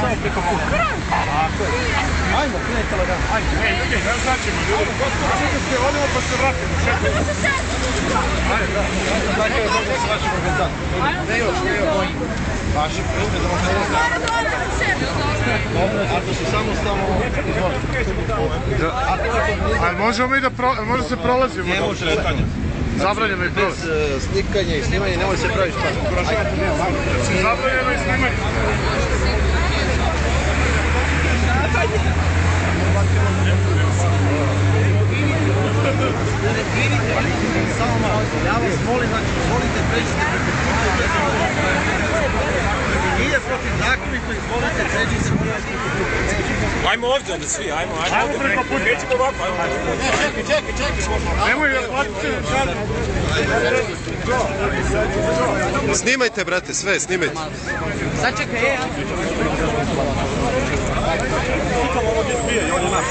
Samo preko puta. Ajmo, krenite lagano. Ajmo. Ljudi, ne značimo, ljudi. Odimo pa se vratimo. Ajde, da. Tako je dobro s vašim organizatom. Ne još. Vaši predmet da možda ako su samostalno, izvolite. Ali možemo i da se prolazimo? Ne može letanje. Zabranjeno i prolaz. Bez slikanja i snimanja ne može se praviti šta. Zabranjeno i snimanje. Samo malo, ja vas molim, znači, izvolite, pređite preko. Nije protiv zakonito, izvolite, pređite. Ajmo ovdje onda svi, ajmo preko puta. Nećemo ovako, ajmo. Čekaj. Nemoj da platite sad. Snimajte, brate, sve, snimajte. Sačekaj, Ovo gdje zbije, on je naš.